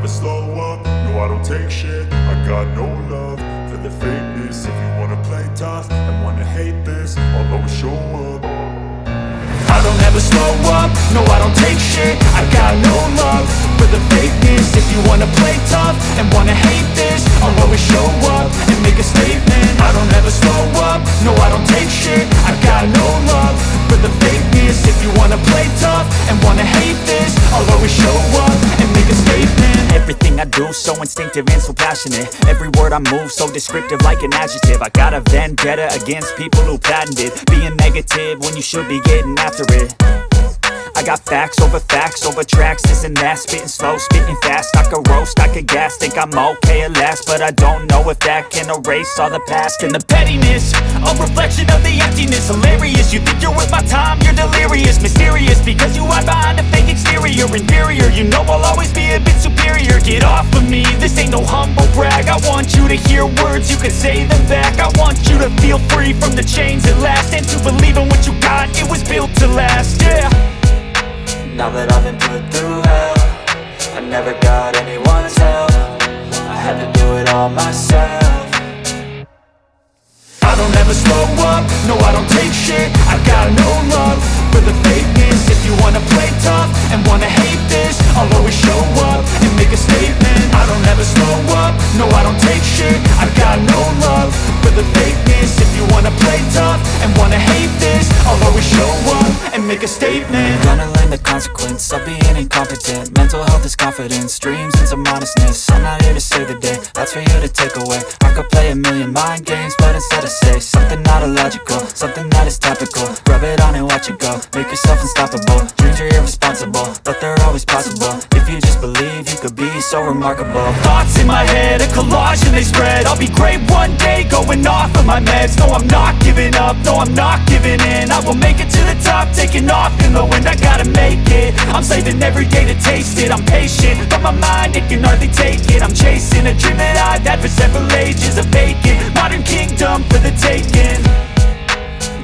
slow up, no I don't take shit. I got no love for the fakeness. If you wanna play tough and wanna hate this, I'll always show up. I don't ever slow up, no I don't take shit. I got no love for the fakeness. If you wanna play tough and wanna hate this, I'll always show up and make a statement. I don't ever slow up, no I don't take shit. I got no love for the fakeness. If you wanna play tough and wanna hate this, I'll always show up and make a statement. Everything I do so instinctive and so passionate. Every word I move so descriptive like an adjective. I got a vendetta against people who patented being negative when you should be getting after it. I got facts over tracks, this and that. Spitting slow, spitting fast, I could roast, I could gas. Think I'm okay at last, but I don't know if that can erase all the past. And the pettiness, a reflection of the emptiness. Hilarious, you think you're worth my time, you're delirious. Mysterious, because you hide behind a fake exterior. Inferior, you know I'll always be a bit superior. Get off of me, this ain't no humble brag. I want you to hear words, you can say them back. I want you to feel free from the chains at last, and to believe in what you got, it was built to last, yeah. Now that I've been put through hell, I never got anyone's help. I had to do it all myself. I don't ever slow up, no I don't take shit. I got no love for the fakeness. If you wanna play tough and wanna hate this, I'll always show up and make a statement. I don't ever slow up, no I don't take shit. I got no love for the fakeness. If you wanna play tough and wanna hate this, I'll always show up and make a statement. Gonna learn the consequence of being incompetent. Mental health is confidence, dreams and some honestness. I'm not here to save the day, that's for you to take away. I could play a million mind games, but instead I say something not illogical, something that is topical. Rub it on and watch it go, make yourself unstoppable. Dreams are irresponsible, but they're always possible. If you just believe, you could be so remarkable. Thoughts in my head, a collage and they spread. I'll be great one day, going off of my meds. No, I'm not giving up, no, I'm not giving in. I will make it to the top, taking off in the wind. I gotta make it, I'm saving every day to taste it. I'm patient, but my mind, it can hardly take it. I'm chasing a dream that I've had for several ages. A vacant, modern kingdom for the taking.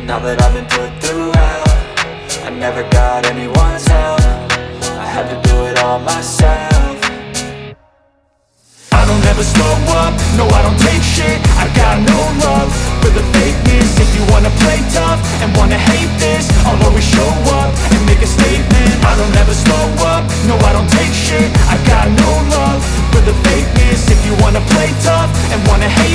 Now that I've been put through hell, I never got anyone's help. I had to do it all myself. I don't ever slow up, no I don't take shit. I got no love for the fakeness. If you wanna play tough and wanna hate this, I'll always show up and make a statement. I don't ever slow up, no I don't take shit. I got no love for the fakeness. If you wanna play tough and wanna hate